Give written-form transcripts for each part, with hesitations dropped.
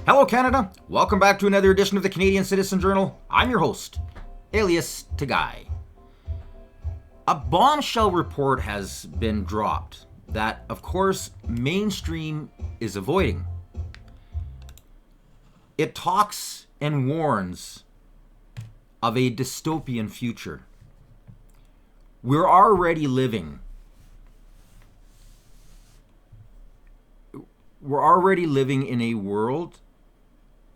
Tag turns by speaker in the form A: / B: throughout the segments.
A: Hello Canada, welcome back to another edition of the Canadian Citizen Journal. I'm your host, alias Tagai. A bombshell report has been dropped that, of course, mainstream is avoiding. It talks and warns of a dystopian future. We're already living in a world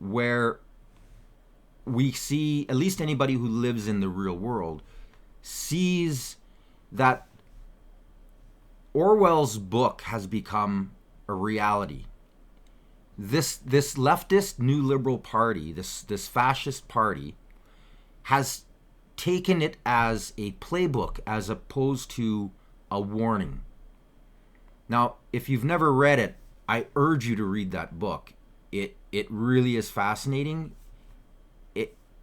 A: where we see, at least anybody who lives in the real world, sees that Orwell's book has become a reality. This leftist new liberal party, this fascist party, has taken it as a playbook as opposed to a warning. Now, if you've never read it, I urge you to read that book. It really is fascinating.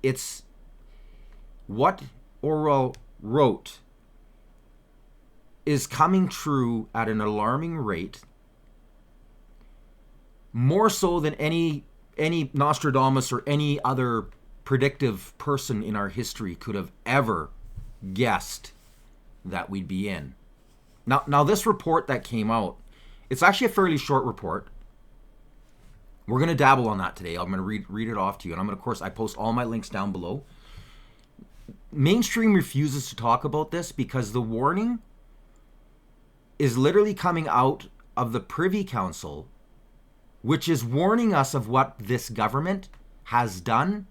A: It's what Orwell wrote is coming true at an alarming rate, more so than any Nostradamus or any other predictive person in our history could have ever guessed that we'd be in. Now this report that came out, it's actually a fairly short report. We're going to dabble on that today. I'm going to read it off to you. And I'm going to, of course, I post all my links down below. Mainstream refuses to talk about this because the warning is literally coming out of the Privy Council, which is warning us of what this government has done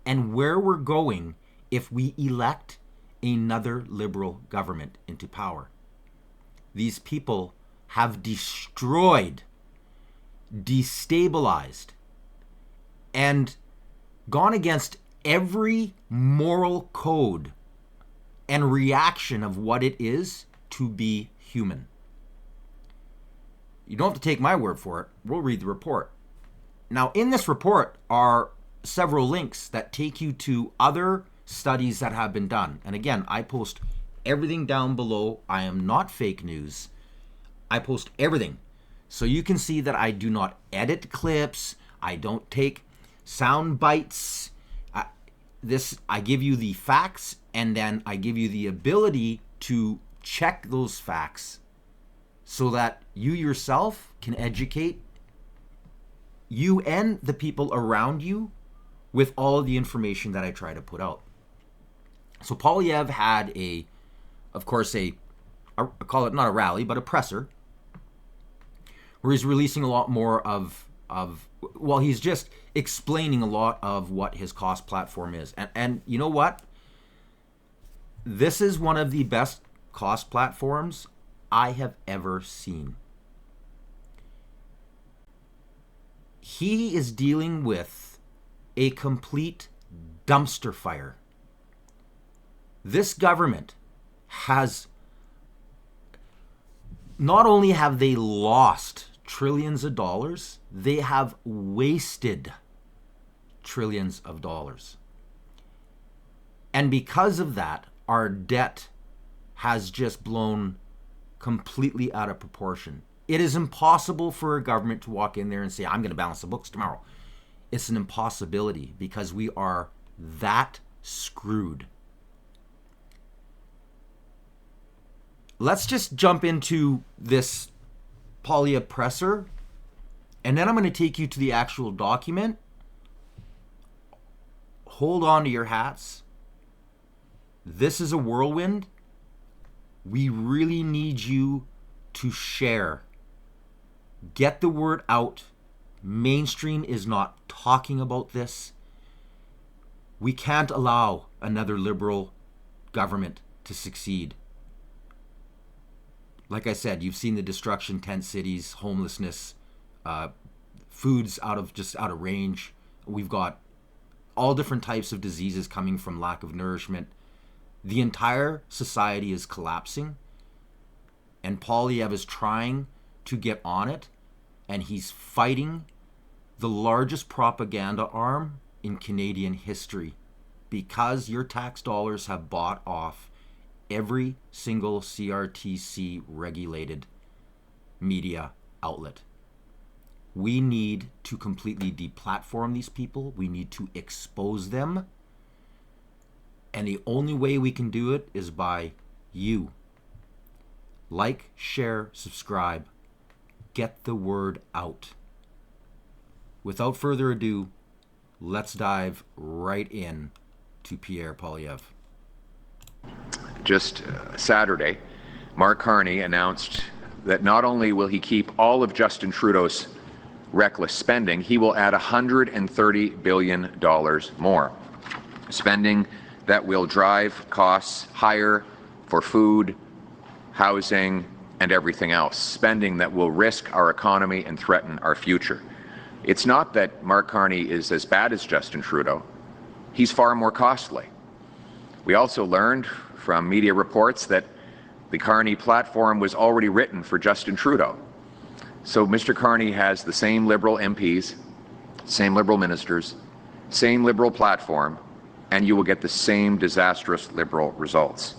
A: and where we're going if we elect another liberal government into power. These people have destroyed, destabilized, and gone against every moral code and reaction of what it is to be human. You don't have to take my word for it. We'll read the report. Now, in this report are several links that take you to other studies that have been done. And again, I post everything down below. I am not fake news. I post everything. So you can see that I do not edit clips. I don't take sound bites. I give you the facts, and then I give you the ability to check those facts so that you yourself can educate you and the people around you with all of the information that I try to put out. So Polyev had I call it not a rally, but a presser, where he's releasing a lot more he's just explaining a lot of what his cost platform is. And you know what? This is one of the best cost platforms I have ever seen. He is dealing with a complete dumpster fire. This government has, not only have they lost trillions of dollars, they have wasted trillions of dollars. And because of that, our debt has just blown completely out of proportion. It is impossible for a government to walk in there and say, I'm going to balance the books tomorrow. It's an impossibility because we are that screwed. Let's just jump into this presser, and then I'm going to take you to the actual document. Hold on to your hats. This is a whirlwind. We really need you to share. Get the word out. Mainstream is not talking about this. We can't allow another liberal government to succeed. Like I said, you've seen the destruction, tent cities, homelessness, foods out of range. We've got all different types of diseases coming from lack of nourishment. The entire society is collapsing, and Polyev is trying to get on it, and he's fighting the largest propaganda arm in Canadian history because your tax dollars have bought off every single CRTC regulated media outlet. We need to completely deplatform these people. We need to expose them. And the only way we can do it is by you. Like, share, subscribe. Get the word out. Without further ado, let's dive right in to Pierre Poilievre.
B: Just Saturday, Mark Carney announced that not only will he keep all of Justin Trudeau's reckless spending, he will add $130 billion more. Spending that will drive costs higher for food, housing, and everything else. Spending that will risk our economy and threaten our future. It's not that Mark Carney is as bad as Justin Trudeau. He's far more costly. We also learned from media reports that the Carney platform was already written for Justin Trudeau. So Mr. Carney has the same Liberal MPs, same Liberal ministers, same Liberal platform, and you will get the same disastrous Liberal results.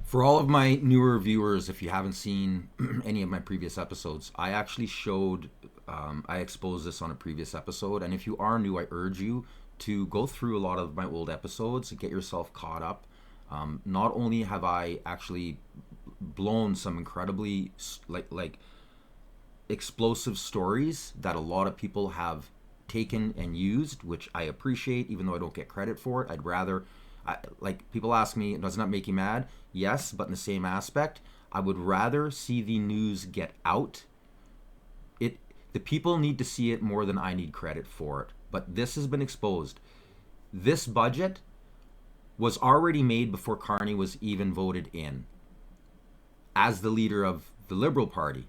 A: For all of my newer viewers, if you haven't seen any of my previous episodes, I actually I exposed this on a previous episode. And if you are new, I urge you to go through a lot of my old episodes, get yourself caught up. Not only have I actually blown some incredibly like explosive stories that a lot of people have taken and used, which I appreciate, even though I don't get credit for it. I'd rather, like people ask me, does that make you mad? Yes, but in the same aspect, I would rather see the news get out. The people need to see it more than I need credit for it. But this has been exposed. This budget was already made before Carney was even voted in as the leader of the Liberal Party.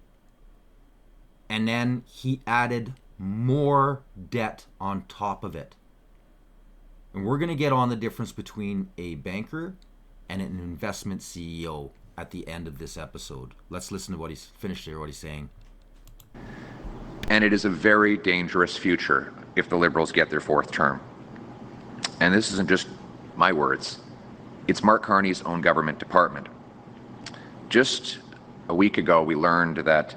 A: And then he added more debt on top of it. And we're going to get on the difference between a banker and an investment CEO at the end of this episode. Let's listen to what he's saying.
B: And it is a very dangerous future if the Liberals get their fourth term. And this isn't just my words. It's Mark Carney's own government department. Just a week ago, we learned that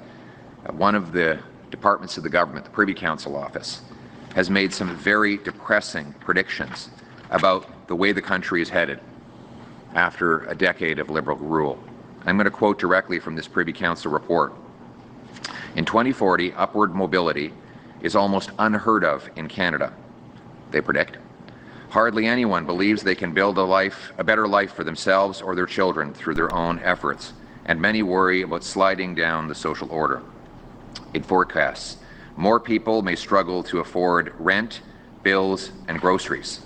B: one of the departments of the government, the Privy Council office, has made some very depressing predictions about the way the country is headed after a decade of Liberal rule. I'm going to quote directly from this Privy Council report. In 2040, upward mobility is almost unheard of in Canada, they predict. Hardly anyone believes they can build a better life for themselves or their children through their own efforts, and many worry about sliding down the social order. It forecasts more people may struggle to afford rent, bills, and groceries.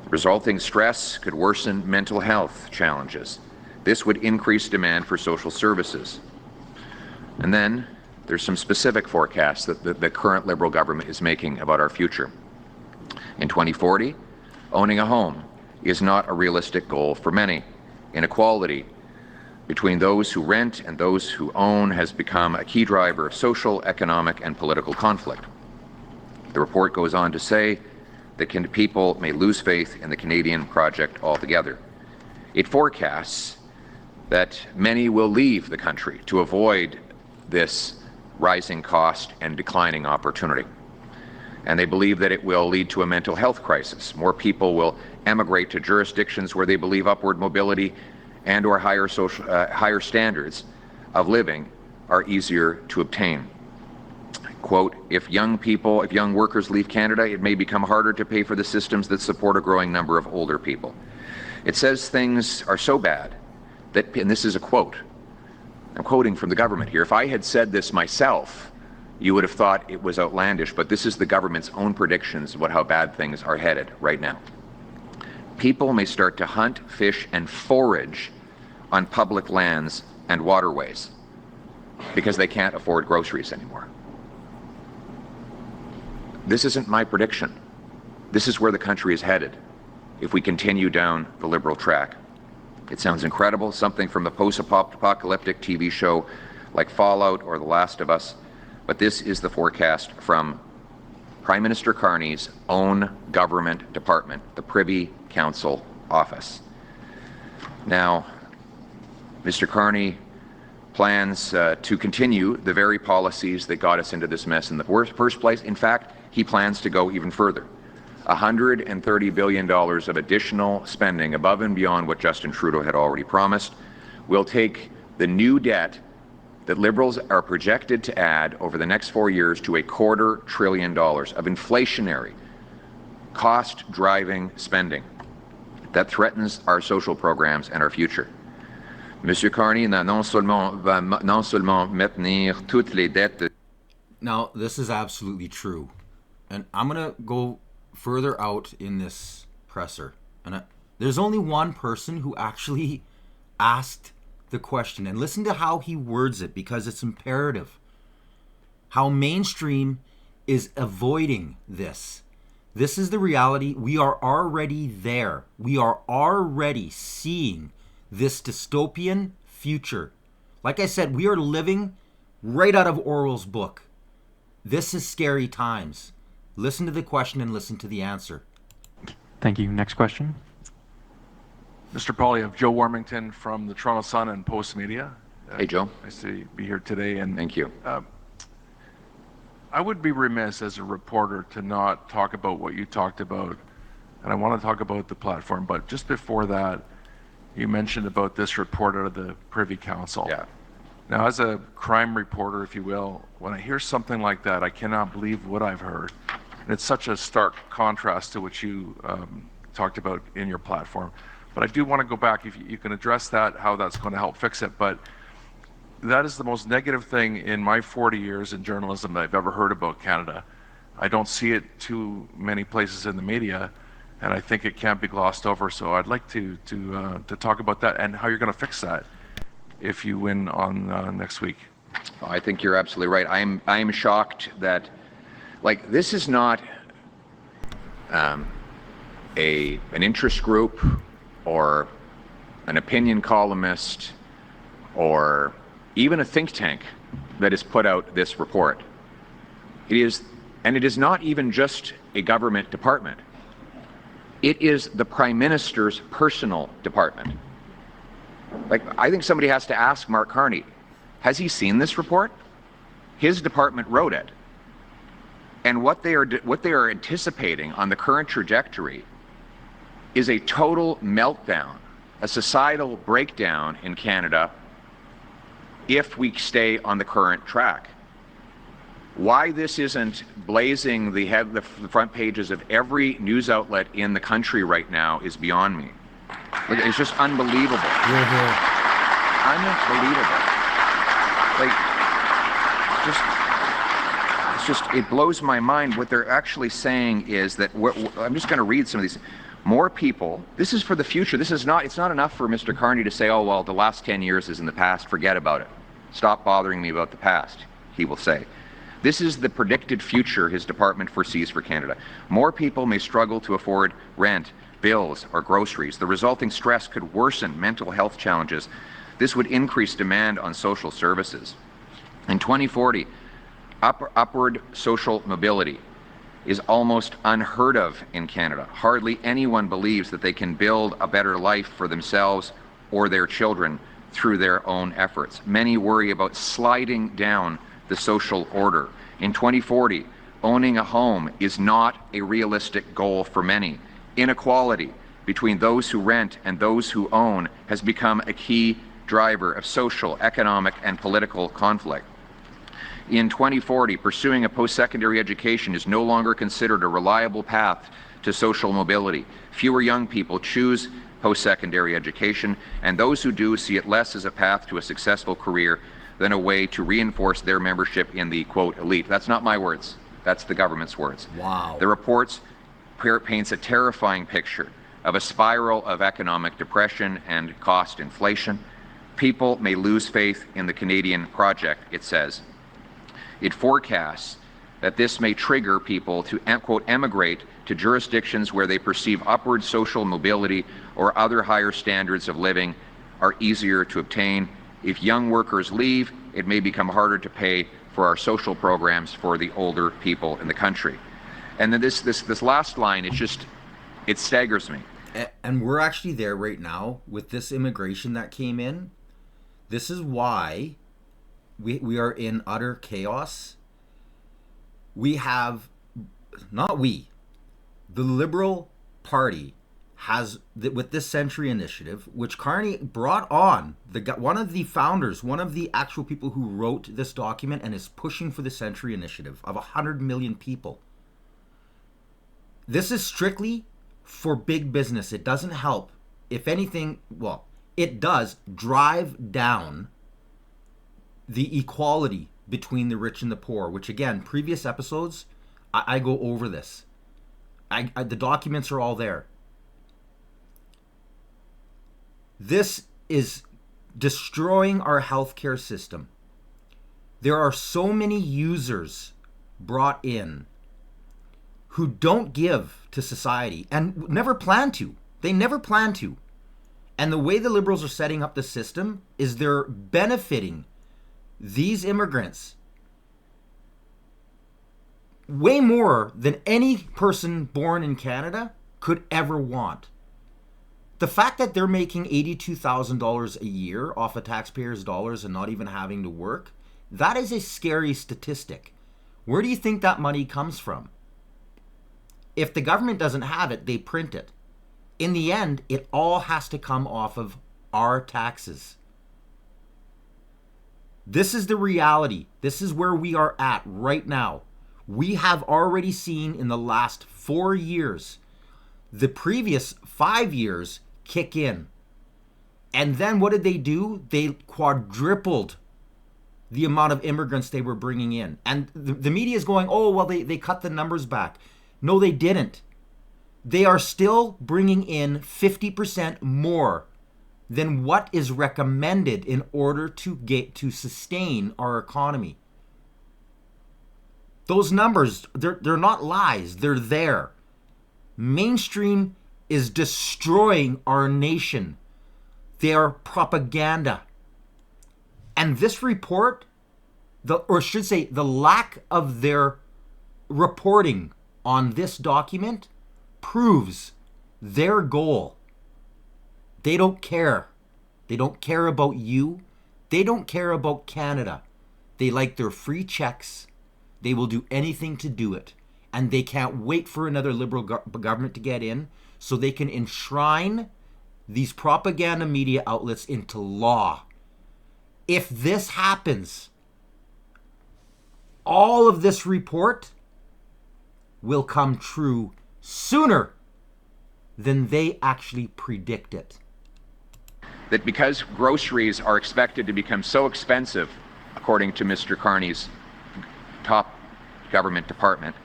B: Resulting stress could worsen mental health challenges. This would increase demand for social services. And then there's some specific forecasts that the current Liberal government is making about our future. In 2040, owning a home is not a realistic goal for many. Inequality between those who rent and those who own has become a key driver of social, economic, and political conflict. The report goes on to say that people may lose faith in the Canadian project altogether. It forecasts that many will leave the country to avoid this rising cost and declining opportunity. And they believe that it will lead to a mental health crisis. More people will emigrate to jurisdictions where they believe upward mobility and or higher standards of living are easier to obtain. Quote, if young workers leave Canada, it may become harder to pay for the systems that support a growing number of older people. It says things are so bad that, and this is a quote, I'm quoting from the government here, if I had said this myself, you would have thought it was outlandish, but this is the government's own predictions about how bad things are headed right now. People may start to hunt, fish, and forage on public lands and waterways because they can't afford groceries anymore. This isn't my prediction. This is where the country is headed if we continue down the Liberal track. It sounds incredible, something from a post-apocalyptic TV show like Fallout or The Last of Us, but this is the forecast from Prime Minister Carney's own government department, the Privy Council office. Now, Mr. Carney plans to continue the very policies that got us into this mess in the first place. In fact, he plans to go even further. $130 billion of additional spending above and beyond what Justin Trudeau had already promised will take the new debt that Liberals are projected to add over the next 4 years to $250 billion of inflationary, cost-driving spending that threatens our social programs and our future. Monsieur Carney va non seulement maintenir toutes les dettes.
A: Now, this is absolutely true. And I'm going to go further out in this presser. And there's only one person who actually asked the question. And listen to how he words it, because it's imperative. How mainstream is avoiding this. This is the reality. We are already there. We are already seeing this dystopian future. Like I said, we are living right out of Orwell's book. This is scary times. Listen to the question and listen to the answer.
C: Thank you. Next question.
D: Mr. Poilievre, Joe Warmington from the Toronto Sun and Post Media.
B: Hey, Joe.
D: Nice to be here today. And
B: thank you.
D: I would be remiss as a reporter to not talk about what you talked about, and I want to talk about the platform, but just before that, you mentioned about this report out of the Privy Council.
B: Yeah.
D: Now, as a crime reporter, if you will, when I hear something like that, I cannot believe what I've heard. And it's such a stark contrast to what you talked about in your platform. But I do want to go back, if you can address that, how that's going to help fix it. But that is the most negative thing in my 40 years in journalism that I've ever heard about Canada. I don't see it too many places in the media, and I think it can't be glossed over. So I'd like to talk about that and how you're going to fix that if you win on next week.
B: I think you're absolutely right. I am shocked that, like, this is not an interest group or an opinion columnist or even a think tank that has put out this report. It is not even just a government department. It is the Prime Minister's personal department. Like, I think somebody has to ask Mark Carney, has he seen this report? His department wrote it. And what they are anticipating on the current trajectory is a total meltdown, a societal breakdown in Canada if we stay on the current track. Why this isn't blazing the front pages of every news outlet in the country right now is beyond me. It's just unbelievable. Unbelievable. It blows my mind. What they're actually saying is that, I'm just going to read some of these. More people, this is for the future. It's not enough for Mr. Carney to say, oh, well, the last 10 years is in the past, forget about it. Stop bothering me about the past, he will say. This is the predicted future his department foresees for Canada. More people may struggle to afford rent, bills, or groceries. The resulting stress could worsen mental health challenges. This would increase demand on social services. In 2040, upward social mobility is almost unheard of in Canada. Hardly anyone believes that they can build a better life for themselves or their children through their own efforts. Many worry about sliding down the social order. In 2040, owning a home is not a realistic goal for many. Inequality between those who rent and those who own has become a key driver of social, economic, and political conflict. In 2040, pursuing a post-secondary education is no longer considered a reliable path to social mobility. Fewer young people choose post-secondary education, and those who do see it less as a path to a successful career than a way to reinforce their membership in the, quote, elite. That's not my words. That's the government's words.
A: Wow.
B: The report paints a terrifying picture of a spiral of economic depression and cost inflation. People may lose faith in the Canadian project, it says. It forecasts that this may trigger people to, quote, emigrate to jurisdictions where they perceive upward social mobility or other higher standards of living are easier to obtain. If young workers leave, it may become harder to pay for our social programs for the older people in the country. And then this last line, it staggers me.
A: And we're actually there right now with this immigration that came in. This is why we are in utter chaos. We have, not we, the Liberal Party has, with this Century Initiative, which Carney brought on, one of the founders, one of the actual people who wrote this document and is pushing for the Century Initiative of 100 million people. This is strictly for big business. It doesn't help. If anything, well, it does drive down the equality between the rich and the poor, which again, previous episodes, I go over this. The documents are all there. This is destroying our healthcare system. There are so many users brought in who don't give to society and never plan to. They never plan to. And the way the Liberals are setting up the system is they're benefiting these immigrants way more than any person born in Canada could ever want. The fact that they're making $82,000 a year off of taxpayers' dollars and not even having to work, that is a scary statistic. Where do you think that money comes from? If the government doesn't have it, they print it. In the end, it all has to come off of our taxes. This is the reality. This is where we are at right now. We have already seen in the last 4 years, the previous 5 years kick in. And then what did they do? They quadrupled the amount of immigrants they were bringing in. And the media is going, oh, well, they cut the numbers back. No, they didn't. They are still bringing in 50% more than what is recommended in order to sustain our economy. Those numbers, they're not lies. They're there. Mainstream is destroying our nation. They are propaganda. And this report, the lack of their reporting on this document proves their goal. They don't care. They don't care about you. They don't care about Canada. They like their free checks. They will do anything to do it. And they can't wait for another Liberal government to get in so they can enshrine these propaganda media outlets into law. If this happens, all of this report will come true sooner than they actually predict it.
B: That because groceries are expected to become so expensive, according to Mr. Carney's top government department,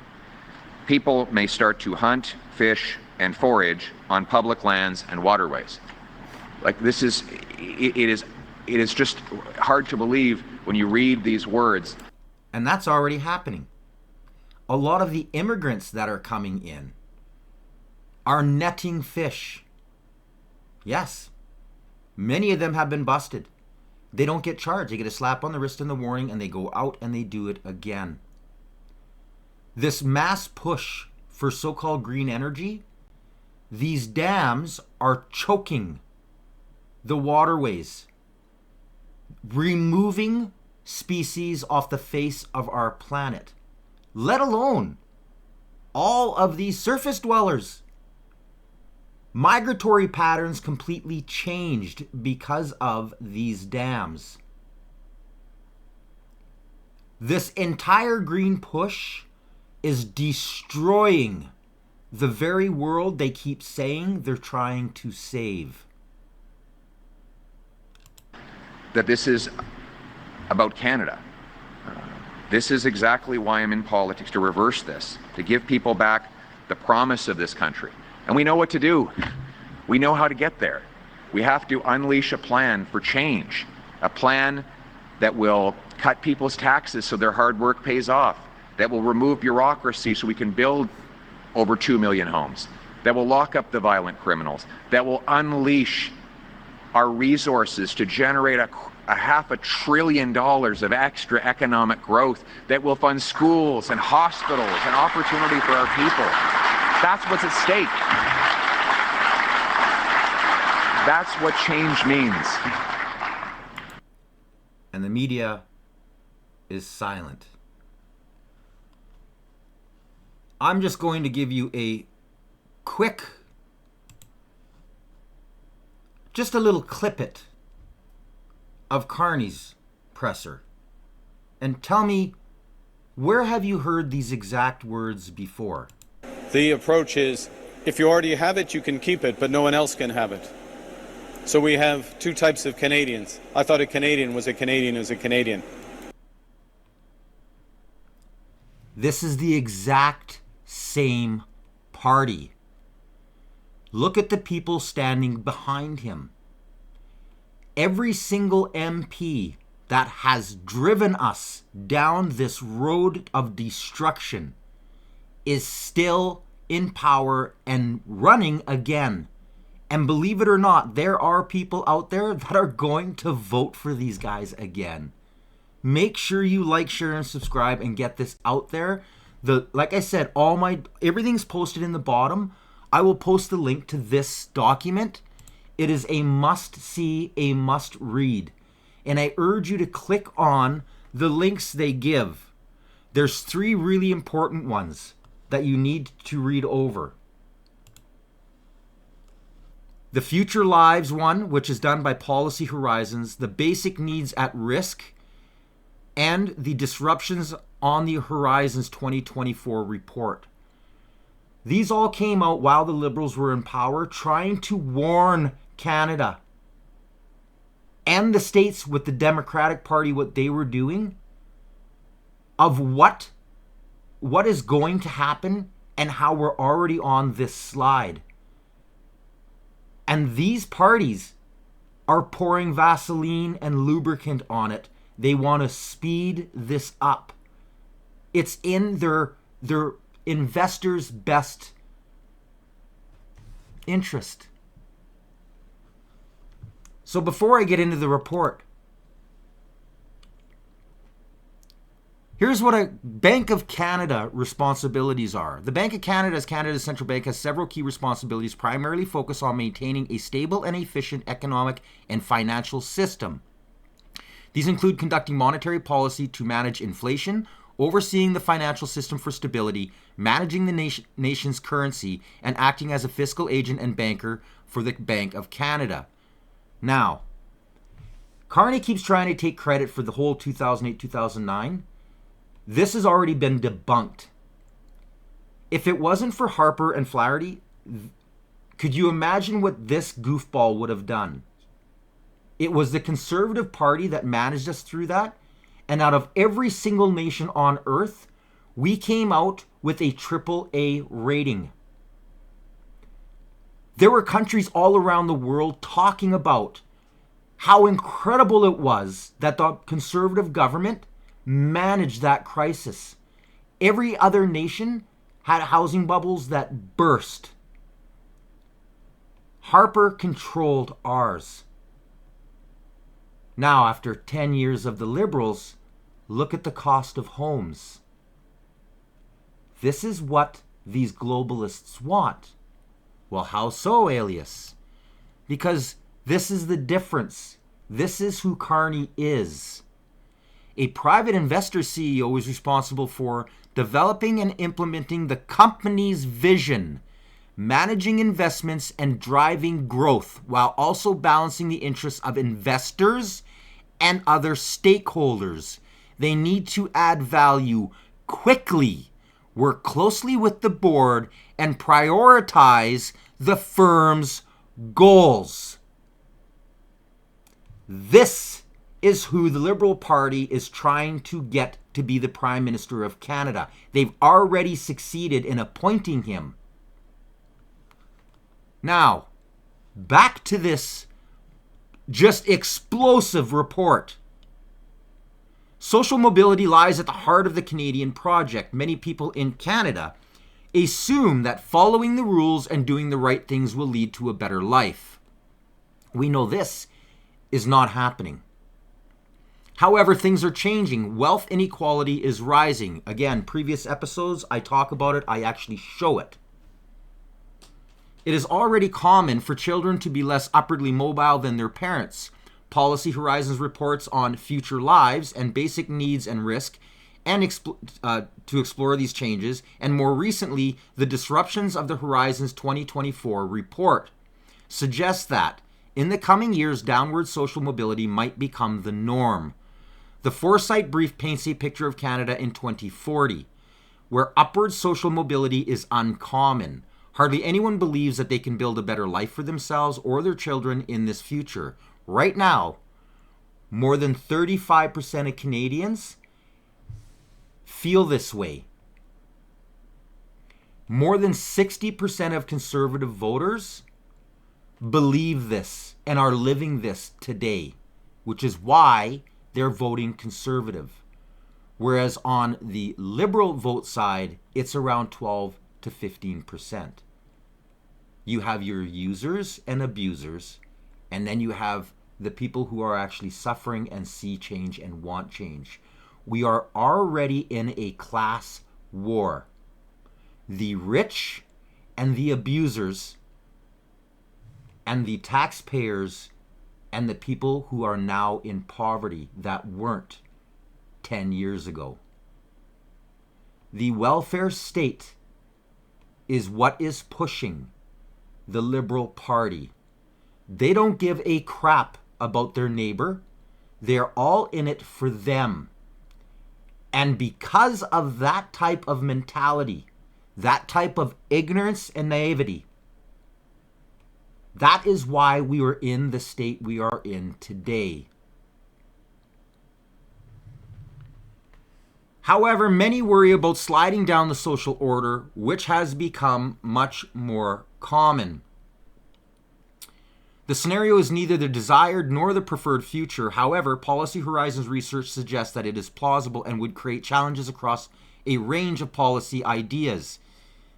B: people may start to hunt, fish, and forage on public lands and waterways. Like this is, it is just hard to believe when you read these words.
A: And that's already happening. A lot of the immigrants that are coming in are netting fish. Yes. Many of them have been busted. They don't get charged. They get a slap on the wrist and the warning, and they go out and they do it again. This mass push for so-called green energy, these dams are choking the waterways, removing species off the face of our planet, let alone all of these surface dwellers. Migratory patterns completely changed because of these dams. This entire green push is destroying the very world they keep saying they're trying to save.
B: That this is about Canada. This is exactly why I'm in politics, to reverse this, to give people back the promise of this country. And we know what to do. We know how to get there. We have to unleash a plan for change, a plan that will cut people's taxes so their hard work pays off, that will remove bureaucracy so we can build over 2 million homes, that will lock up the violent criminals, that will unleash our resources to generate a $500 billion of extra economic growth, that will fund schools and hospitals and opportunity for our people. That's what's at stake. That's what change means.
A: And the media is silent. I'm just going to give you a quick, just a little clippet of Carney's presser. And tell me, where have you heard these exact words before?
E: The approach is, if you already have it, you can keep it, but no one else can have it. So we have two types of Canadians. I thought a Canadian was a Canadian as a Canadian.
A: This is the exact same party. Look at the people standing behind him. Every single MP that has driven us down this road of destruction is still in power and running again. And believe it or not, there are people out there that are going to vote for these guys again. Make sure you like, share, and subscribe and get this out there. Like I said, everything's posted in the bottom. I will post the link to this document. It is a must-see, a must-read. And I urge you to click on the links they give. There's 3 really important ones that you need to read over. The Future Lives one, which is done by Policy Horizons, the Basic Needs at Risk, and the Disruptions on the Horizons 2024 report. These all came out while the Liberals were in power, trying to warn Canada and the states with the Democratic Party, what they were doing, of what is going to happen and how we're already on this slide. And these parties are pouring Vaseline and lubricant on it. They want to speed this up. It's in their investors' best interest. So before I get into the report, here's what a Bank of Canada responsibilities are. The Bank of Canada, as Canada's central bank, has several key responsibilities, primarily focused on maintaining a stable and efficient economic and financial system. These include conducting monetary policy to manage inflation, overseeing the financial system for stability, managing the nation's currency, and acting as a fiscal agent and banker for the Bank of Canada. Now, Carney keeps trying to take credit for the whole 2008-2009. This has already been debunked. If it wasn't for Harper and Flaherty, could you imagine what this goofball would have done? It was the Conservative Party that managed us through that. And out of every single nation on earth, we came out with a AAA rating. There were countries all around the world talking about how incredible it was that the Conservative government managed that crisis. Every other nation had housing bubbles that burst. Harper controlled ours. Now, after 10 years of the Liberals, look at the cost of homes. This is what these globalists want. Well, how so, Alias? Because this is the difference. This is who Carney is. A private investor CEO is responsible for developing and implementing the company's vision, managing investments, and driving growth, while also balancing the interests of investors and other stakeholders. They need to add value quickly, work closely with the board, and prioritize the firm's goals. This is who the Liberal Party is trying to get to be the Prime Minister of Canada. They've already succeeded in appointing him. Now, back to this just explosive report. Social mobility lies at the heart of the Canadian project. Many people in Canada assume that following the rules and doing the right things will lead to a better life. We know this is not happening. However, things are changing. Wealth inequality is rising. Again, previous episodes, I talk about it. I actually show it. It is already common for children to be less upwardly mobile than their parents. Policy Horizons reports on future lives and basic needs and risk, and to explore these changes, and more recently, the Disruptions of the Horizons 2024 report suggests that in the coming years, downward social mobility might become the norm. The Foresight Brief paints a picture of Canada in 2040, where upward social mobility is uncommon. Hardly anyone believes that they can build a better life for themselves or their children in this future. Right now, more than 35% of Canadians feel this way. More than 60% of conservative voters believe this and are living this today, which is why they're voting conservative. Whereas on the liberal vote side, it's around 12 to 15%. You have your users and abusers, and then you have the people who are actually suffering and see change and want change. We are already in a class war. The rich and the abusers and the taxpayers and the people who are now in poverty that weren't 10 years ago. The welfare state is what is pushing the Liberal Party. They don't give a crap about their neighbor. They're all in it for them. And because of that type of mentality, that type of ignorance and naivety, that is why we are in the state we are in today. However, many worry about sliding down the social order, which has become much more common. The scenario is neither the desired nor the preferred future. However, Policy Horizons research suggests that it is plausible and would create challenges across a range of policy ideas.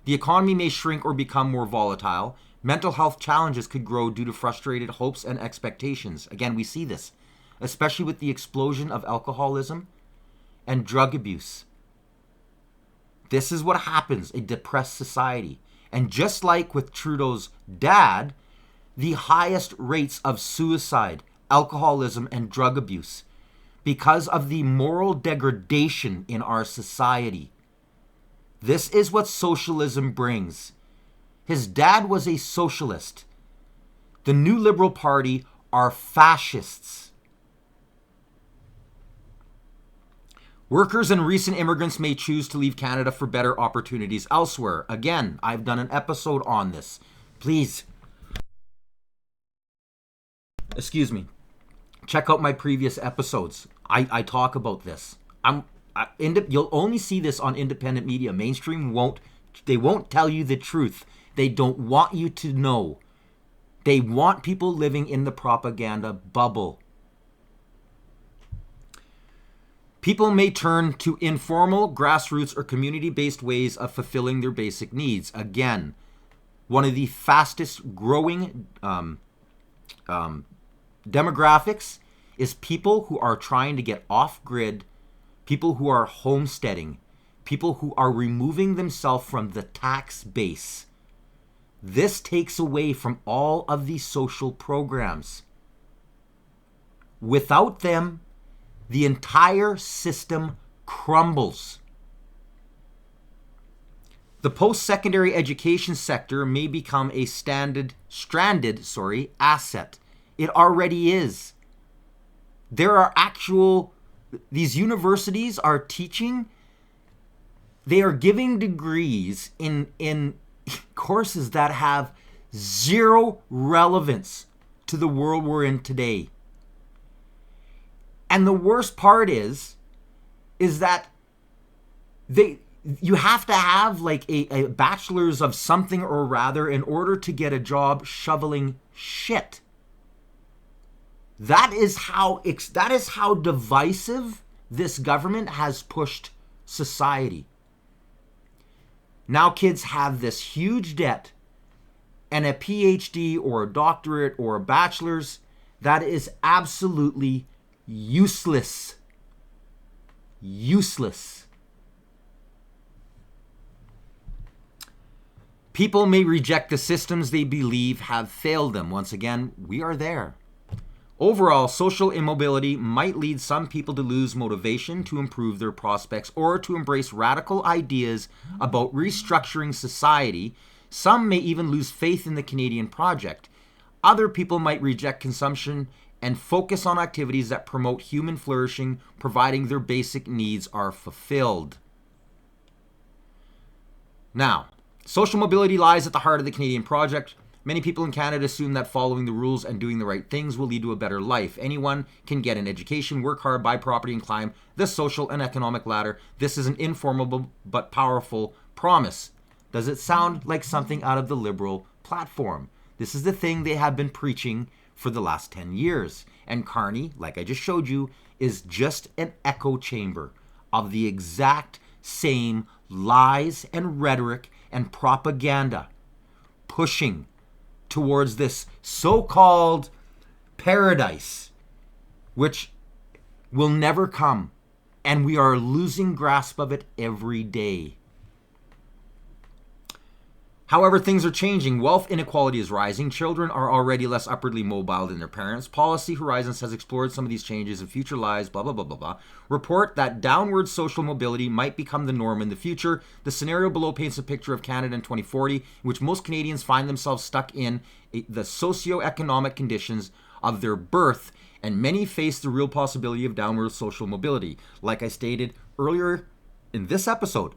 A: The economy may shrink or become more volatile. Mental health challenges could grow due to frustrated hopes and expectations. Again, we see this, especially with the explosion of alcoholism and drug abuse. This is what happens, a depressed society. And just like with Trudeau's dad, the highest rates of suicide, alcoholism, and drug abuse because of the moral degradation in our society. This is what socialism brings. His dad was a socialist. The New Liberal Party are fascists. Workers and recent immigrants may choose to leave Canada for better opportunities elsewhere. Again, I've done an episode on this. Please, excuse me, check out my previous episodes. I talk about this. You'll only see this on independent media. Mainstream won't tell you the truth. They don't want you to know. They want people living in the propaganda bubble. People may turn to informal, grassroots, or community-based ways of fulfilling their basic needs. Again, one of the fastest growing demographics is people who are trying to get off-grid, people who are homesteading, people who are removing themselves from the tax base. This takes away from all of these social programs. Without them, the entire system crumbles. The post-secondary education sector may become a stranded asset. It already is. There are these universities are teaching, they are giving degrees in courses that have zero relevance to the world we're in today. And the worst part is that you have to have like a bachelor's of something or rather in order to get a job shoveling shit. That is how divisive this government has pushed society. Now kids have this huge debt and a PhD or a doctorate or a bachelor's that is absolutely useless. Useless. People may reject the systems they believe have failed them. Once again, we are there. Overall, social immobility might lead some people to lose motivation to improve their prospects or to embrace radical ideas about restructuring society. Some may even lose faith in the Canadian project. Other people might reject consumption and focus on activities that promote human flourishing, providing their basic needs are fulfilled. Now, social mobility lies at the heart of the Canadian project. Many people in Canada assume that following the rules and doing the right things will lead to a better life. Anyone can get an education, work hard, buy property, and climb the social and economic ladder. This is an informal but powerful promise. Does it sound like something out of the Liberal platform? This is the thing they have been preaching for the last 10 years. And Carney, like I just showed you, is just an echo chamber of the exact same lies and rhetoric and propaganda pushing towards this so-called paradise, which will never come, and we are losing grasp of it every day. However, things are changing. Wealth inequality is rising. Children are already less upwardly mobile than their parents. Policy Horizons has explored some of these changes in future lies, blah, blah, blah, blah, blah. Report that downward social mobility might become the norm in the future. The scenario below paints a picture of Canada in 2040, in which most Canadians find themselves stuck in the socio-economic conditions of their birth, and many face the real possibility of downward social mobility. Like I stated earlier in this episode,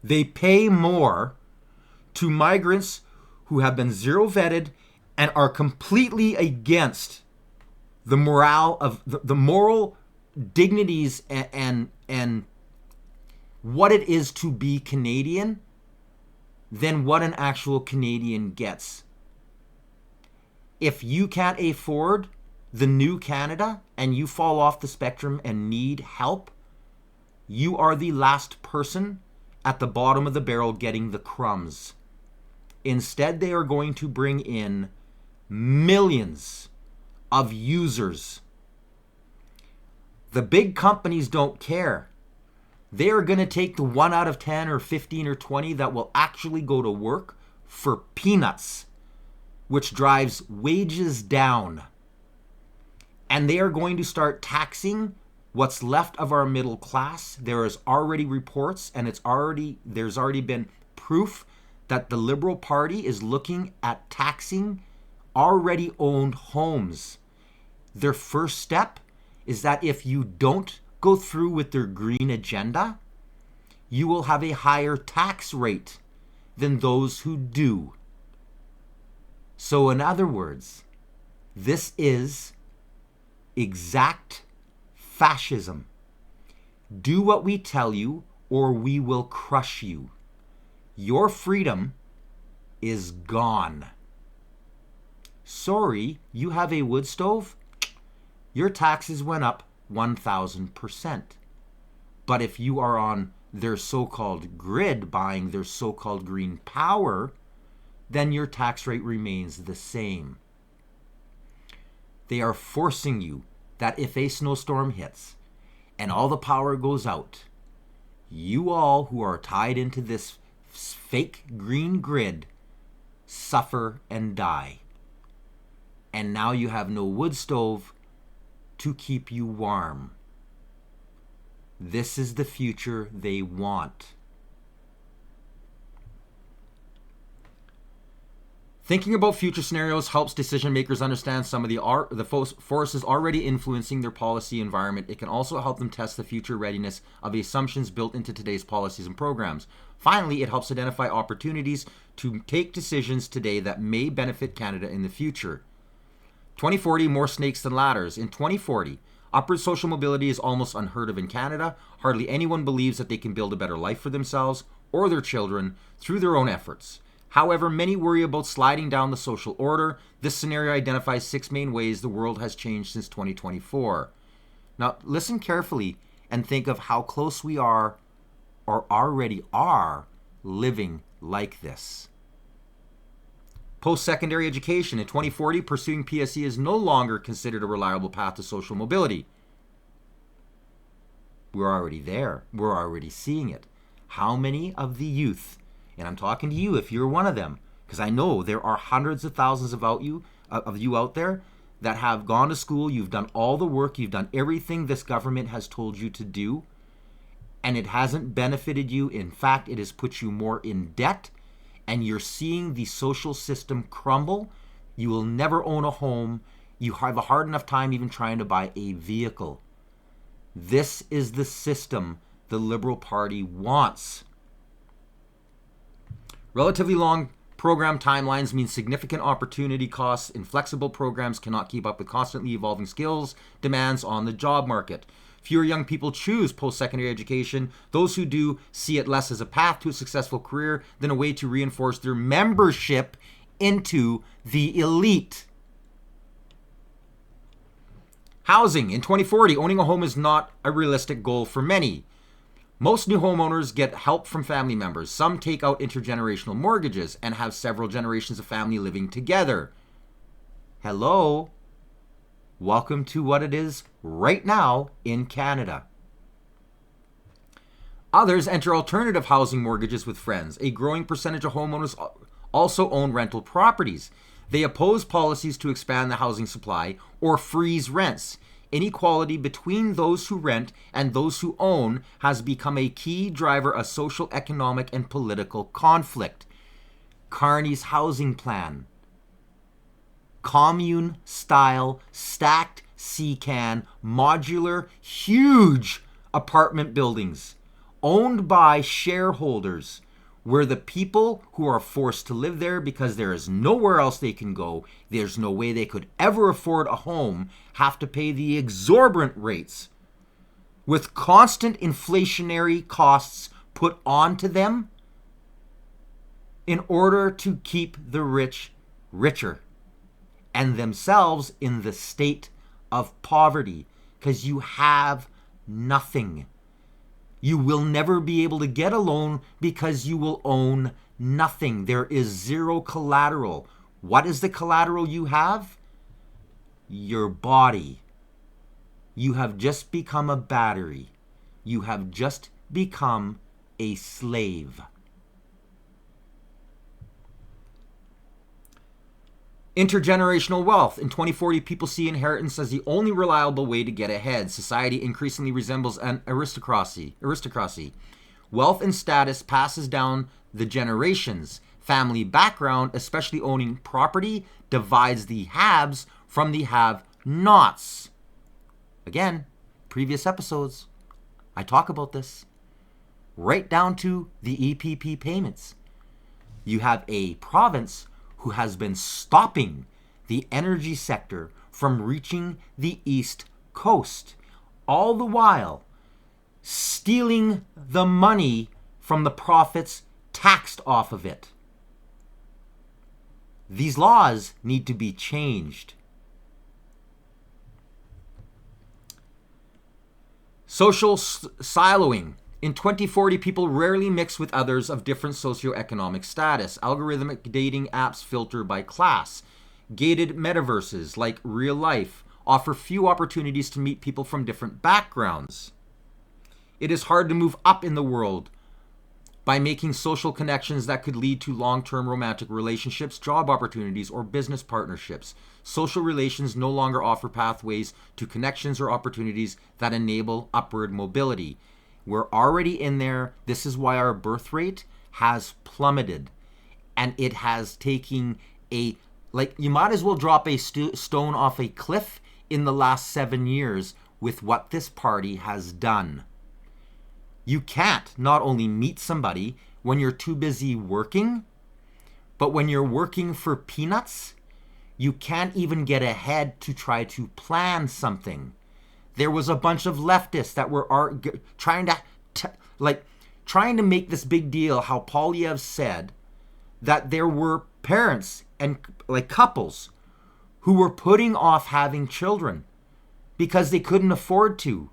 A: they pay more to migrants who have been zero vetted and are completely against the morale of the moral dignities and what it is to be Canadian than what an actual Canadian gets. If you can't afford the new Canada and you fall off the spectrum and need help, you are the last person at the bottom of the barrel getting the crumbs. Instead, they are going to bring in millions of users. The big companies don't care. They are going to take the 1 out of 10 or 15 or 20 that will actually go to work for peanuts, which drives wages down. And they are going to start taxing what's left of our middle class. There is already reports, and there's already been proof that the Liberal Party is looking at taxing already owned homes. Their first step is that if you don't go through with their green agenda, you will have a higher tax rate than those who do. So in other words, this is exact fascism. Do what we tell you or we will crush you. Your freedom is gone. Sorry, you have a wood stove? Your taxes went up 1,000%. But if you are on their so-called grid buying their so-called green power, then your tax rate remains the same. They are forcing you that if a snowstorm hits and all the power goes out, you all who are tied into this fake green grid suffer and die. And now you have no wood stove to keep you warm. This is the future they want. Thinking about future scenarios helps decision makers understand some of the forces already influencing their policy environment. It can also help them test the future readiness of the assumptions built into today's policies and programs. Finally, it helps identify opportunities to take decisions today that may benefit Canada in the future. 2040, more snakes than ladders. In 2040, upward social mobility is almost unheard of in Canada. Hardly anyone believes that they can build a better life for themselves or their children through their own efforts. However, many worry about sliding down the social order. This scenario identifies 6 main ways the world has changed since 2024. Now, listen carefully and think of how close we are or already are living like this. Post-secondary education. In 2040, pursuing PSE is no longer considered a reliable path to social mobility. We're already there. We're already seeing it. How many of the youth, and I'm talking to you if you're one of them, because I know there are hundreds of thousands of you out there that have gone to school, you've done all the work, you've done everything this government has told you to do, and it hasn't benefited you. In fact, it has put you more in debt, and you're seeing the social system crumble. You will never own a home. You have a hard enough time even trying to buy a vehicle. This is the system the Liberal Party wants. Relatively long program timelines mean significant opportunity costs. Inflexible programs cannot keep up with constantly evolving skills demands on the job market. Fewer young people choose post-secondary education. Those who do see it less as a path to a successful career than a way to reinforce their membership into the elite. Housing. In 2040, owning a home is not a realistic goal for many. Most new homeowners get help from family members. Some take out intergenerational mortgages and have several generations of family living together. Hello? Welcome to what it is right now in Canada. Others enter alternative housing mortgages with friends. A growing percentage of homeowners also own rental properties. They oppose policies to expand the housing supply or freeze rents. Inequality between those who rent and those who own has become a key driver of social, economic, and political conflict. Carney's housing plan. Commune-style, stacked C-can, modular, huge apartment buildings owned by shareholders, where the people who are forced to live there because there is nowhere else they can go, there's no way they could ever afford a home, have to pay the exorbitant rates with constant inflationary costs put onto them in order to keep the rich richer and themselves in the state of poverty, because you have nothing. You will never be able to get a loan because you will own nothing. There is zero collateral. What is the collateral you have? Your body. You have just become a battery. You have just become a slave. Intergenerational wealth. In 2040, people see inheritance as the only reliable way to get ahead. Society increasingly resembles an aristocracy. Wealth and status passes down the generations. Family background, especially owning property, divides the haves from the have-nots. Again, previous episodes, I talk about this. Right down to the EPP payments. You have a province who has been stopping the energy sector from reaching the East Coast, all the while stealing the money from the profits taxed off of it. These laws need to be changed. Social siloing. In 2040, people rarely mix with others of different socioeconomic status. Algorithmic dating apps filter by class. Gated metaverses, like real life, offer few opportunities to meet people from different backgrounds. It is hard to move up in the world by making social connections that could lead to long-term romantic relationships, job opportunities, or business partnerships. Social relations no longer offer pathways to connections or opportunities that enable upward mobility. We're already in there. This is why our birth rate has plummeted. And it has taken you might as well drop a stone off a cliff in the last 7 years with what this party has done. You can't not only meet somebody when you're too busy working, but when you're working for peanuts, you can't even get ahead to try to plan something. There was a bunch of leftists that were trying to make this big deal, how Polyev said that there were parents and couples who were putting off having children because they couldn't afford to.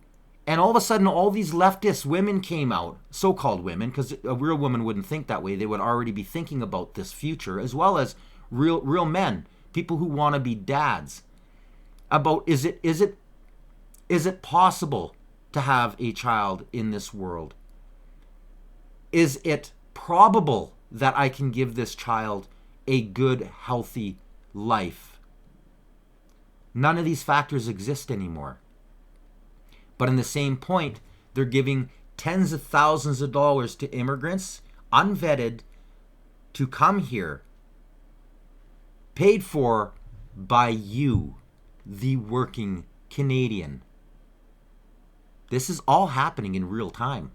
A: And all of a sudden, all these leftist women came out, so-called women, because a real woman wouldn't think that way. They would already be thinking about this future, as well as real men, people who want to be dads. About is it possible to have a child in this world? Is it probable that I can give this child a good, healthy life? None of these factors exist anymore. But in the same point, they're giving tens of thousands of dollars to immigrants, unvetted, to come here, paid for by you, the working Canadian. This is all happening in real time.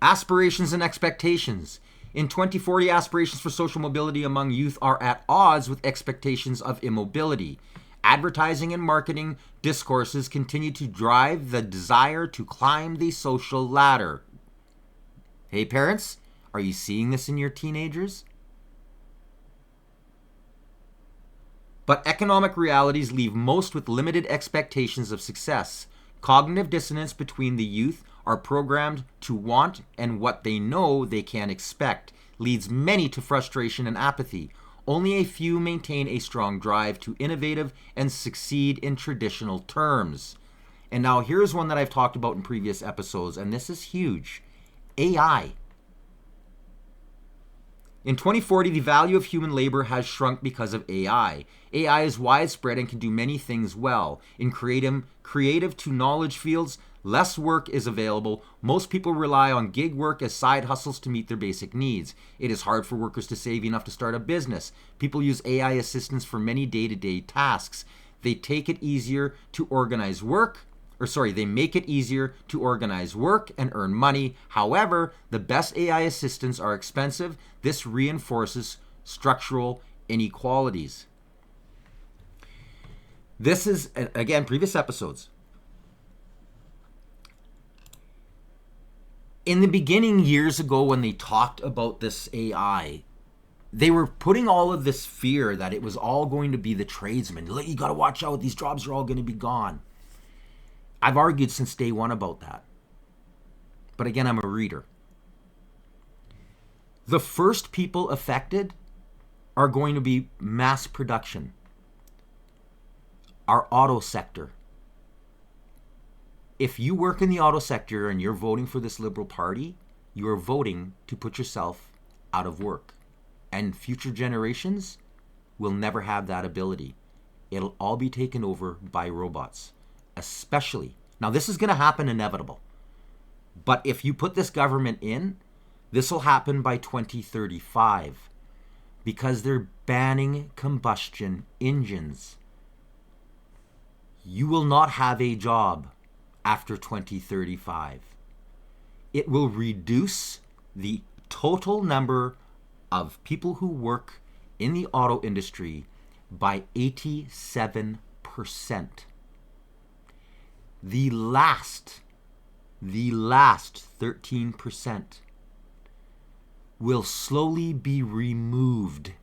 A: Aspirations and expectations. In 2040, aspirations for social mobility among youth are at odds with expectations of immobility. Advertising and marketing discourses continue to drive the desire to climb the social ladder. Hey parents, are you seeing this in your teenagers? But economic realities leave most with limited expectations of success. Cognitive dissonance between the youth are programmed to want and what they know they can expect, leads many to frustration and apathy. Only a few maintain a strong drive to innovative and succeed in traditional terms. And now here's one that I've talked about in previous episodes, and this is huge. AI. In 2040, the value of human labor has shrunk because of AI. AI is widespread and can do many things well. In creative to knowledge fields, less work is available. Most people rely on gig work as side hustles to meet their basic needs. It is hard for workers to save enough to start a business. People use AI assistance for many day-to-day tasks. They make it easier to organize work and earn money. However, the best AI assistants are expensive. This reinforces structural inequalities. This is, again, previous episodes. In the beginning, years ago, when they talked about this AI, they were putting all of this fear that it was all going to be the tradesmen. You got to watch out. These jobs are all going to be gone. I've argued since day one about that. But again, I'm a reader. The first people affected are going to be mass production. Our auto sector. If you work in the auto sector and you're voting for this Liberal Party, you are voting to put yourself out of work. And future generations will never have that ability. It'll all be taken over by robots. Especially, now this is going to happen inevitable. But if you put this government in, this will happen by 2035. Because they're banning combustion engines. You will not have a job after 2035. It will reduce the total number of people who work in the auto industry by 87%. The last 13% will slowly be removed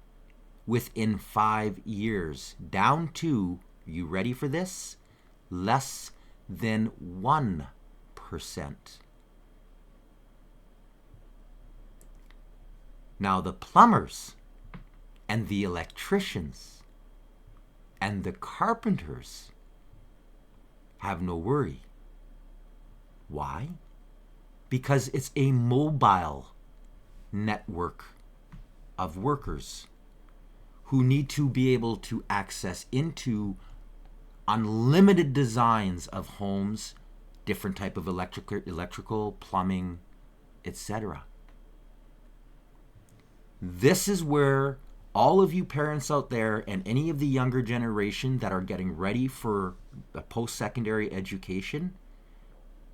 A: within 5 years, down to, you ready for this? Less than 1%. Now the plumbers and the electricians and the carpenters have no worry. Why? Because it's a mobile network of workers who need to be able to access into unlimited designs of homes, different type of electrical, plumbing, etc. This is where all of you parents out there and any of the younger generation that are getting ready for a post-secondary education,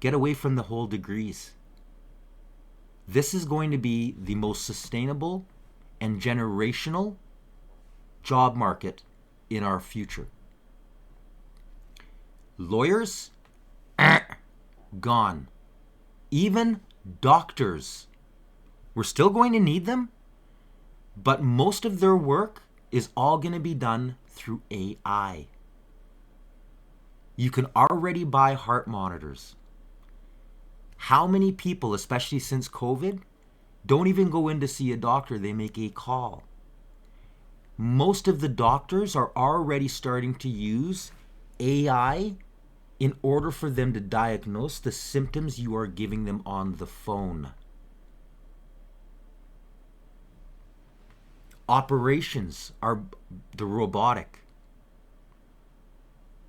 A: get away from the whole degrees. This is going to be the most sustainable and generational job market in our future. Lawyers, gone. Even doctors, we're still going to need them, but most of their work is all going to be done through AI. You can already buy heart monitors. How many people, especially since COVID, don't even go in to see a doctor, they make a call. Most of the doctors are already starting to use AI in order for them to diagnose the symptoms you are giving them on the phone. operations are the robotic.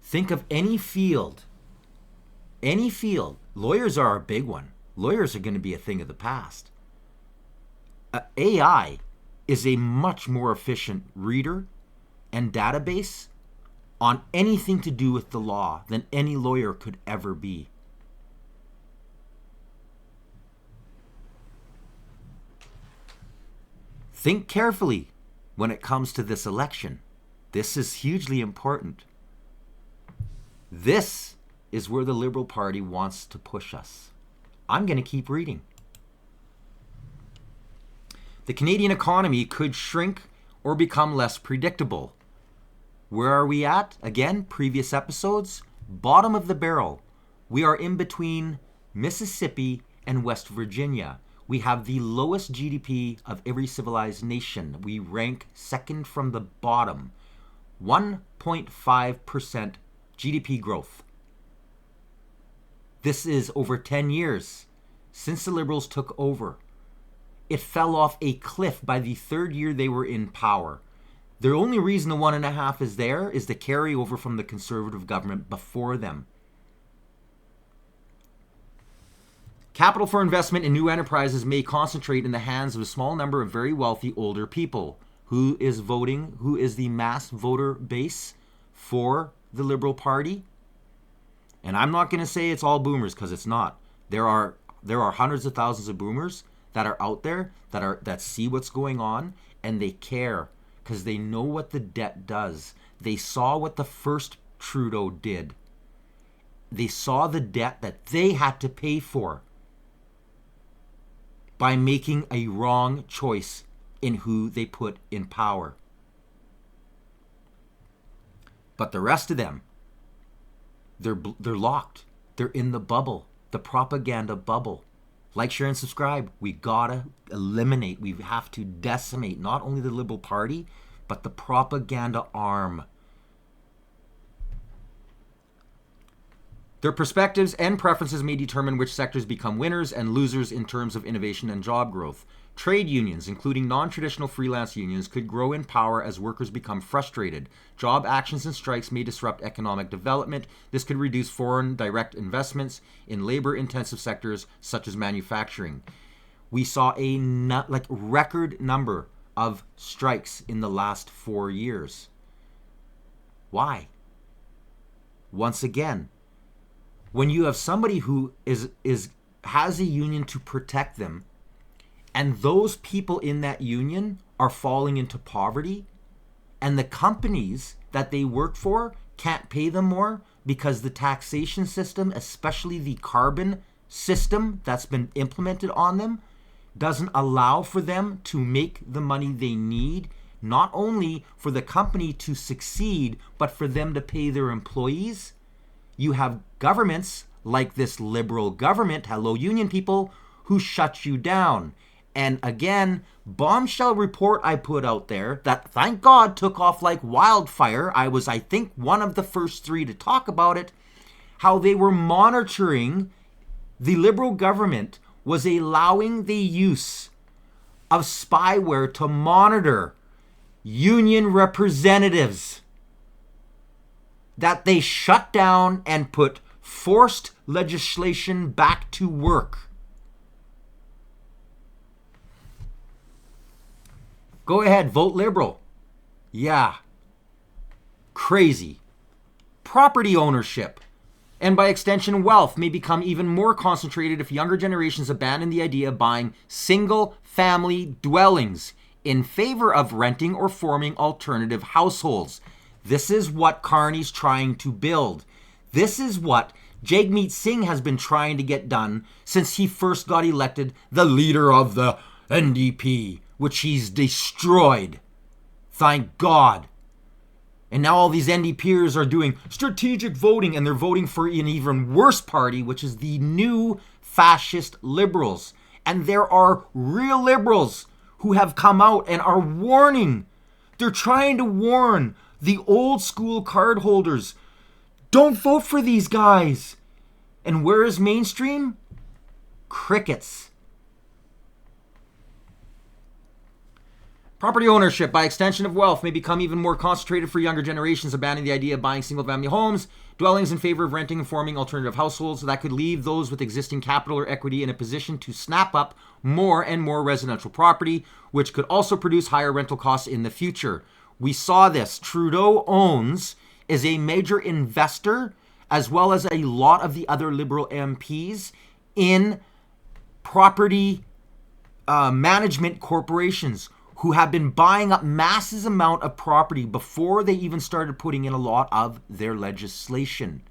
A: Think of any field. Any field. Lawyers are a big one. Lawyers are going to be a thing of the past. AI is a much more efficient reader and database on anything to do with the law than any lawyer could ever be. Think carefully when it comes to this election. This is hugely important. This is where the Liberal Party wants to push us. I'm going to keep reading. The Canadian economy could shrink or become less predictable. Where are we at? Again, previous episodes, bottom of the barrel. We are in between Mississippi and West Virginia. We have the lowest GDP of every civilized nation. We rank second from the bottom. 1.5% GDP growth. This is over 10 years since the Liberals took over. It fell off a cliff by the third year they were in power. The only reason the 1.5 is there is the carryover from the Conservative government before them. Capital for investment in new enterprises may concentrate in the hands of a small number of very wealthy older people. Who is voting? Who is the mass voter base for the Liberal Party? And I'm not going to say it's all boomers, because it's not. There are hundreds of thousands of boomers that are out there that see what's going on, and they care because they know what the debt does. They saw what the first Trudeau did. They saw the debt that they had to pay for by making a wrong choice in who they put in power. But the rest of them, they're locked. They're in the bubble, the propaganda bubble. Like, share, and subscribe. We gotta eliminate, we have to decimate not only the Liberal Party, but the propaganda arm. Their perspectives and preferences may determine which sectors become winners and losers in terms of innovation and job growth. Trade unions, including non-traditional freelance unions, could grow in power as workers become frustrated. Job actions and strikes may disrupt economic development. This could reduce foreign direct investments in labor-intensive sectors such as manufacturing. We saw a record number of strikes in the last 4 years. Why? Once again, when you have somebody who has a union to protect them, and those people in that union are falling into poverty, and the companies that they work for can't pay them more because the taxation system, especially the carbon system that's been implemented on them, doesn't allow for them to make the money they need, not only for the company to succeed, but for them to pay their employees. You have governments like this Liberal government, hello union people, who shut you down. And again, bombshell report I put out there that, thank God, took off like wildfire. I was, I think, one of the first 3 to talk about it. How they were monitoring, the Liberal government was allowing the use of spyware to monitor union representatives, that they shut down and put forced legislation back to work. Go ahead, vote Liberal. Yeah. Crazy. Property ownership, and by extension wealth, may become even more concentrated if younger generations abandon the idea of buying single-family dwellings in favor of renting or forming alternative households. This is what Carney's trying to build. This is what Jagmeet Singh has been trying to get done since he first got elected the leader of the NDP, which he's destroyed. Thank God. And now all these NDPers are doing strategic voting, and they're voting for an even worse party, which is the new fascist liberals. And there are real liberals who have come out and are warning. They're trying to warn the old school card holders. Don't vote for these guys. And where is mainstream? Crickets. Property ownership, by extension of wealth, may become even more concentrated for younger generations, abandoning the idea of buying single-family homes, dwellings in favor of renting and forming alternative households that could leave those with existing capital or equity in a position to snap up more and more residential property, which could also produce higher rental costs in the future. We saw this. Trudeau is a major investor, as well as a lot of the other Liberal MPs, in property management corporations who have been buying up massive amount of property before they even started putting in a lot of their legislation.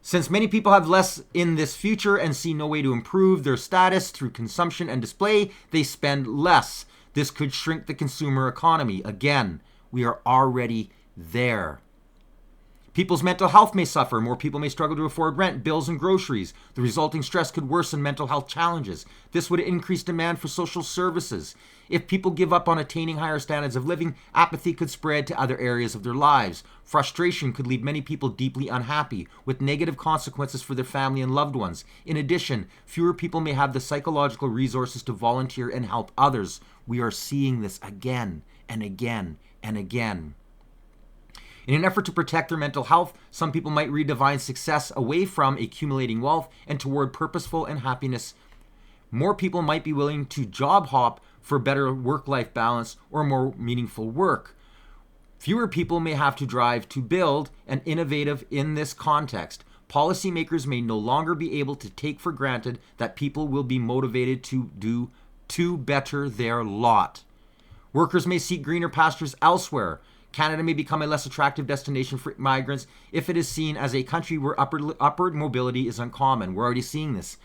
A: Since many people have less in this future and see no way to improve their status through consumption and display, they spend less. This could shrink the consumer economy. Again, we are already there. People's mental health may suffer. More people may struggle to afford rent, bills, and groceries. The resulting stress could worsen mental health challenges. This would increase demand for social services. If people give up on attaining higher standards of living, apathy could spread to other areas of their lives. Frustration could leave many people deeply unhappy, with negative consequences for their family and loved ones. In addition, fewer people may have the psychological resources to volunteer and help others. We are seeing this again and again and again. In an effort to protect their mental health, some people might redefine success away from accumulating wealth and toward purposeful and happiness. More people might be willing to job hop for better work-life balance or more meaningful work. Fewer people may have to drive to build and innovative in this context. Policymakers may no longer be able to take for granted that people will be motivated to better their lot. Workers may seek greener pastures elsewhere. Canada may become a less attractive destination for migrants if it is seen as a country where upward mobility is uncommon. We're already seeing this.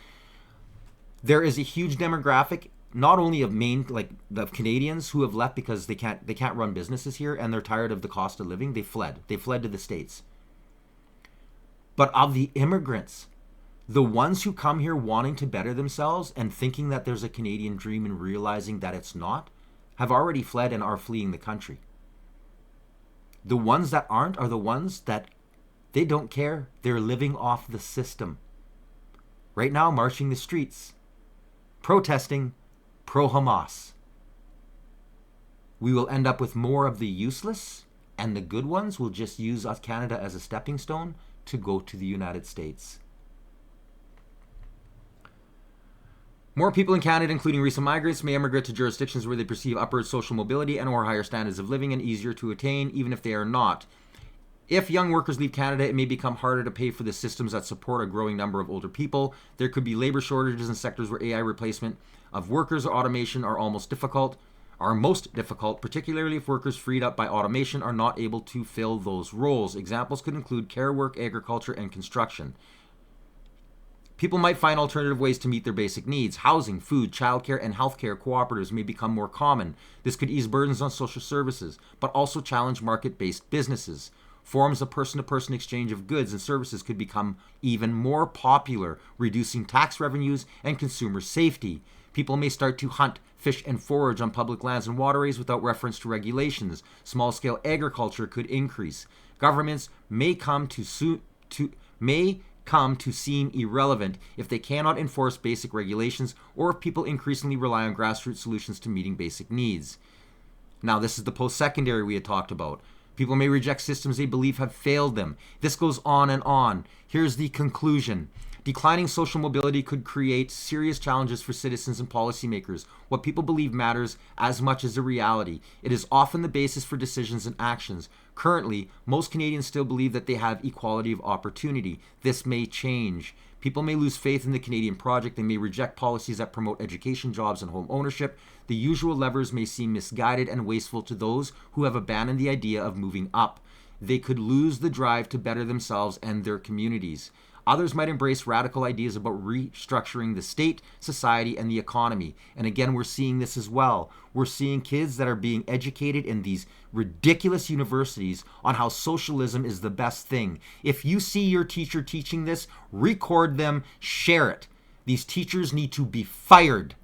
A: There is a huge demographic, not only of the Canadians who have left because they can't run businesses here and they're tired of the cost of living. They fled to the States. But of the immigrants, the ones who come here wanting to better themselves and thinking that there's a Canadian dream and realizing that it's not, have already fled and are fleeing the country. The ones that aren't are the ones that they don't care. They're living off the system. Right now, marching the streets, protesting pro-Hamas. We will end up with more of the useless, and the good ones will just use Canada as a stepping stone to go to the United States. More people in Canada, including recent migrants, may emigrate to jurisdictions where they perceive upward social mobility and or higher standards of living and easier to attain, even if they are not. If young workers leave Canada, it may become harder to pay for the systems that support a growing number of older people. There could be labor shortages in sectors where AI replacement of workers or automation are most difficult, particularly if workers freed up by automation are not able to fill those roles. Examples could include care work, agriculture, and construction. People might find alternative ways to meet their basic needs. Housing, food, childcare, and healthcare cooperatives may become more common. This could ease burdens on social services, but also challenge market-based businesses. Forms of person-to-person exchange of goods and services could become even more popular, reducing tax revenues and consumer safety. People may start to hunt, fish, and forage on public lands and waterways without reference to regulations. Small-scale agriculture could increase. Governments may come to seem irrelevant if they cannot enforce basic regulations or if people increasingly rely on grassroots solutions to meeting basic needs. Now, this is the post-secondary we had talked about. People may reject systems they believe have failed them. This goes on and on. Here's the conclusion. Declining social mobility could create serious challenges for citizens and policymakers. What people believe matters as much as the reality. It is often the basis for decisions and actions. Currently, most Canadians still believe that they have equality of opportunity. This may change. People may lose faith in the Canadian project. They may reject policies that promote education, jobs, and home ownership. The usual levers may seem misguided and wasteful to those who have abandoned the idea of moving up. They could lose the drive to better themselves and their communities. Others might embrace radical ideas about restructuring the state, society, and the economy. And again, we're seeing this as well. We're seeing kids that are being educated in these ridiculous universities on how socialism is the best thing. If you see your teacher teaching this, record them, share it. These teachers need to be fired.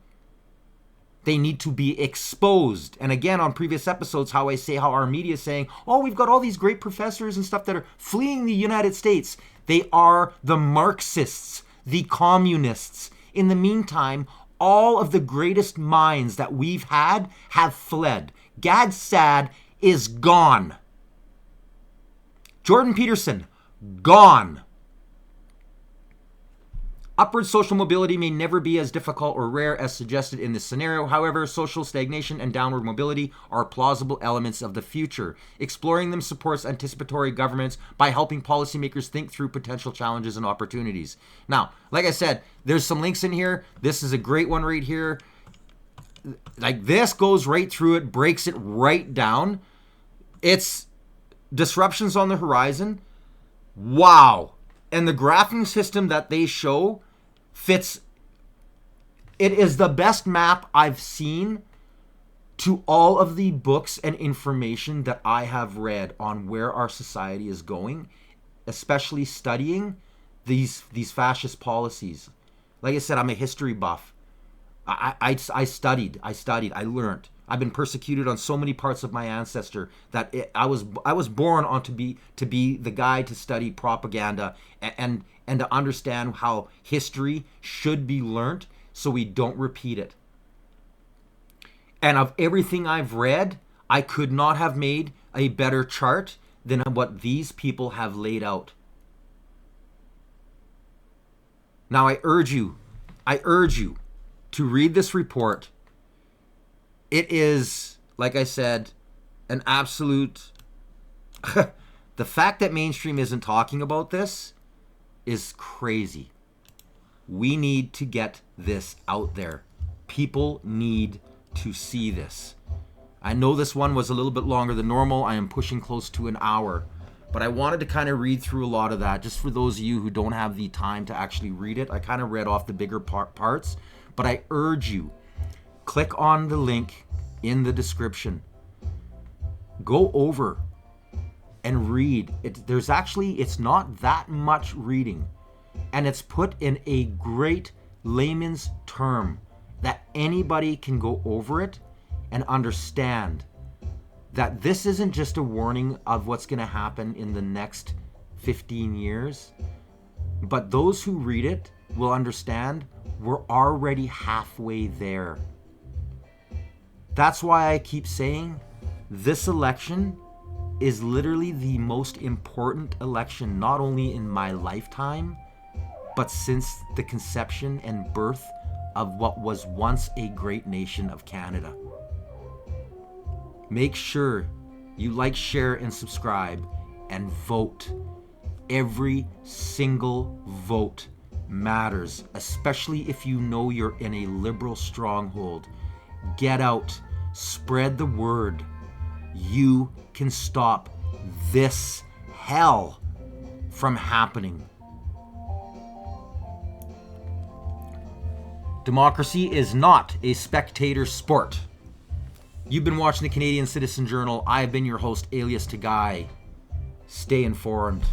A: They need to be exposed. And again, on previous episodes, how our media is saying, oh, we've got all these great professors and stuff that are fleeing the United States. They are the Marxists, the communists. In the meantime, all of the greatest minds that we've had have fled. Gad Saad is gone. Jordan Peterson, gone. Upward social mobility may never be as difficult or rare as suggested in this scenario. However, social stagnation and downward mobility are plausible elements of the future. Exploring them supports anticipatory governments by helping policymakers think through potential challenges and opportunities. Now, like I said, there's some links in here. This is a great one right here. Like, this goes right through it, breaks it right down. It's disruptions on the horizon. Wow. And the graphing system that they show fits. It is the best map I've seen to all of the books and information that I have read on where our society is going, especially studying these fascist policies. Like I said, I'm a history buff. I studied, I learned. I've been persecuted on so many parts of my ancestor that I was born on to be the guy to study propaganda and to understand how history should be learned so we don't repeat it. And of everything I've read, I could not have made a better chart than what these people have laid out. Now I urge you to read this report. It is, like I said, an absolute... The fact that mainstream isn't talking about this is crazy. We need to get this out there. People need to see this. I know this one was a little bit longer than normal. I am pushing close to an hour. But I wanted to kind of read through a lot of that, just for those of you who don't have the time to actually read it. I kind of read off the bigger parts. But I urge you, click on the link in the description. Go over and read. It's not that much reading. And it's put in a great layman's term that anybody can go over it and understand that this isn't just a warning of what's going to happen in the next 15 years, but those who read it will understand we're already halfway there. That's why I keep saying this election is literally the most important election, not only in my lifetime, but since the conception and birth of what was once a great nation of Canada. Make sure you like, share, and subscribe, and vote. Every single vote matters, especially if you know you're in a liberal stronghold. Get out, spread the word. You can stop this hell from happening. Democracy is not a spectator sport. You've been watching the Canadian Citizen Journal. I have been your host, Alias Tagay. Stay informed.